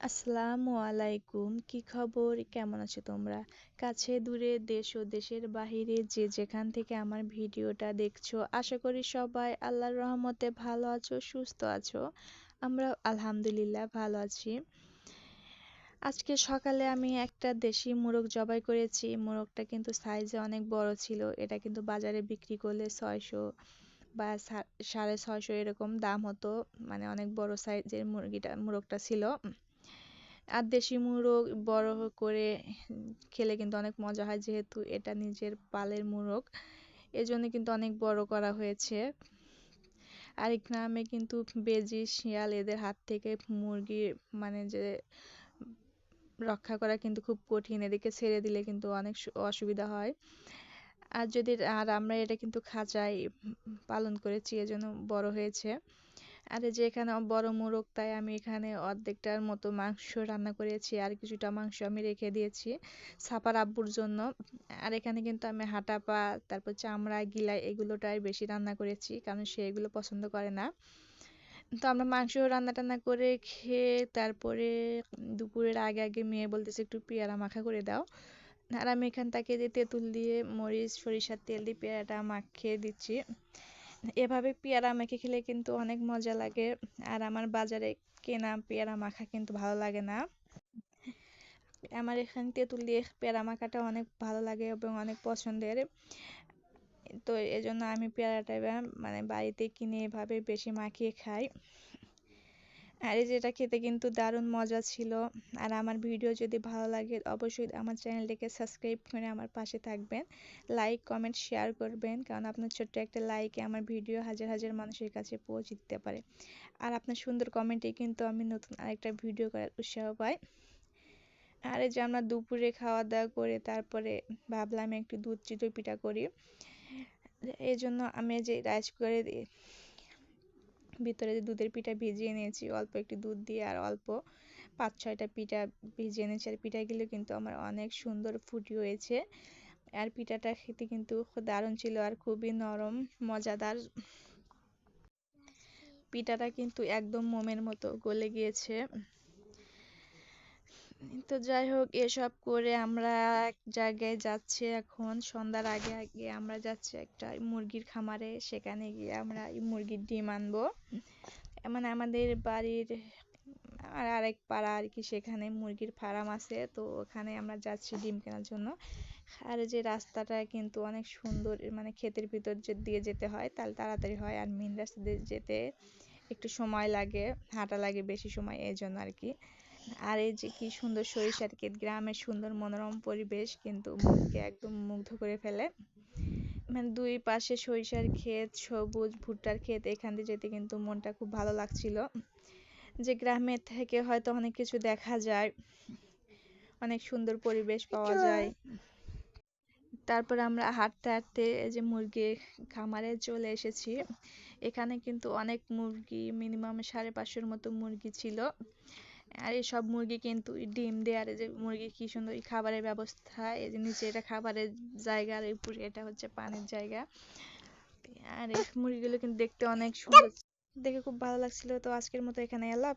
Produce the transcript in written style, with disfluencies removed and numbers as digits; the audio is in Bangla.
আসসালামু আলাইকুম, কি খবর? কেমন আছো তোমরা? কাছে দূরে দেশ ও দেশের বাহিরে যে যেখান থেকে আমার ভিডিওটা দেখছো, আশা করি সবাই আল্লাহর রহমতে ভালো আছো, সুস্থ আছো। আমরা আলহামদুলিল্লাহ ভালো আছি। আজকে সকালে আমি একটা দেশি মোরগ জবাই করেছি। মোরগটা কিন্তু সাইজে অনেক বড় ছিল। এটা কিন্তু বাজারে বিক্রি করলে 600 বা 650 এরকম দাম হতো। মানে অনেক বড় সাইজের মোরগটা ছিল। আর দেশি মোরগ বড় করে খেলে কিন্তু অনেক মজা হয়, যেহেতু এটা নিজের পালের মোরগ, এজন্য কিন্তু অনেক বড় করা হয়েছে। আর এই গ্রামে কিন্তু বেজি শিয়াল এদের হাত থেকে মুরগি মানে যে রক্ষা করা কিন্তু খুব কঠিন, এদিকে ছেড়ে দিলে কিন্তু অনেক অসুবিধা হয়। আর আমরা এটা কিন্তু খাঁচায় পালন করেছি, এজন্য বড় হয়েছে। আর এই যে এখানে বড় মোরগ, তাই আমি এখানে অর্ধেকটার মতো মাংস রান্না করেছি, আর কিছুটা মাংস আমি রেখে দিয়েছি সাপার আব্বুর জন্য। আর এখানে কিন্তু আমি হাঁটা পা, তারপর চামড়া গিলা এগুলোটাই বেশি রান্না করেছি, কারণ সে এগুলো পছন্দ করে না। তো আমরা মাংস রান্না টান্না করে খেয়ে তারপরে দুপুরের আগে আগে মেয়ে বলতেছে একটু পেয়ারা মাখা করে দাও। আর আমি এখান থেকে যে তেঁতুল দিয়ে মরিচ সরিষার তেল দিয়ে পেয়ারাটা মাখিয়ে দিচ্ছি। এভাবে পেয়ারা মেখে খেলে কিন্তু অনেক মজা লাগে। আর আমার বাজারে কেনা পেয়ারা মাখা কিন্তু ভালো লাগে না। আমার এখানে তেঁতুল দিয়ে পেয়ারা মাখাটা অনেক ভালো লাগে এবং অনেক পছন্দের। তো এজন্য আমি পেয়ারাটা মানে বাড়িতে কিনে এভাবে বেশি মাখিয়ে খাই। আর এই যেটা খেতে কিন্তু দারুণ মজা ছিল। আর আমার ভিডিও যদি ভালো লাগে অবশ্যই আমার চ্যানেলটিকে সাবস্ক্রাইব করে আমার পাশে থাকবেন, লাইক কমেন্ট শেয়ার করবেন, কারণ আপনার ছোট্ট একটা লাইকে আমার ভিডিও হাজার হাজার মানুষের কাছে পৌঁছে দিতে পারে। আর আপনার সুন্দর কমেন্টে কিন্তু আমি নতুন আরেকটা ভিডিও করার উৎসাহ পাই। আর এই যে আমরা দুপুরে খাওয়া দাওয়া করে তারপরে ভাবলাম একটু দুধ চিতই পিঠা করি। এই জন্য আমি যে রাইস করে ভিতরে দুধের পিঠা ভিজিয়ে নিয়েছি অল্প একটু দুধ দিয়ে, আর অল্প 5-6টা পিঠা ভিজিয়ে নিয়েছি। আর পিঠাগুলো কিন্তু আমার অনেক সুন্দর ফুটি হয়েছে। আর পিঠাটা খেতে কিন্তু দারুণ ছিল আর খুবই নরম মজাদার। পিঠাটা কিন্তু একদম মোমের মতো গলে গিয়েছে। তো যাই হোক, এসব করে আমরা এক জায়গায় যাচ্ছি, এখন সন্ধ্যার আগে আগে আমরা যাচ্ছি একটা মুরগির খামারে। সেখানে গিয়ে আমরা মুরগির ডিম আনবো। মানে আমাদের বাড়ির আর আরেক পাড়া আর কি, সেখানে মুরগির ফার্ম আছে, তো ওখানে আমরা যাচ্ছি ডিম কেনার জন্য। আর যে রাস্তাটা কিন্তু অনেক সুন্দর, মানে ক্ষেতের ভিতর দিয়ে যেতে হয়, তাহলে তাড়াতাড়ি হয়। আর মেন রাস্তা দিয়ে যেতে একটু সময় লাগে, হাঁটা লাগে বেশি সময়, এই জন্য আর কি। আর এই যে কি সুন্দর সরিষার ক্ষেত, গ্রামের সুন্দর মনোরম পরিবেশ কিন্তু মনকে একদম মুগ্ধ করে ফেলে। মানে দুই পাশে সরিষার ক্ষেত, সবুজ ভুট্টার ক্ষেত, এখান দিয়ে যেতে কিন্তু মনটা খুব ভালো লাগছিল। যে গ্রামের থেকে হয়তো অনেক কিছু দেখা যায়, অনেক সুন্দর পরিবেশ পাওয়া যায়। তারপরে আমরা হাঁটতে হাঁটতে এই যে মুরগির খামারে চলে এসেছি। এখানে কিন্তু অনেক মুরগি, মিনিমাম 550-র মতো মুরগি ছিল। আর এই সব মুরগি কিন্তু ডিম দেয়। আর এই যে মুরগি কি সুন্দর খাবারের ব্যবস্থা, এই যে নিচে এটা খাবারের জায়গা, আর উপরে এটা হচ্ছে পানির জায়গা। আর এই মুরগিগুলো কিন্তু দেখতে অনেক সুন্দর, দেখে খুব ভালো লাগছিল। তো আজকের মতো এখানে এলাম।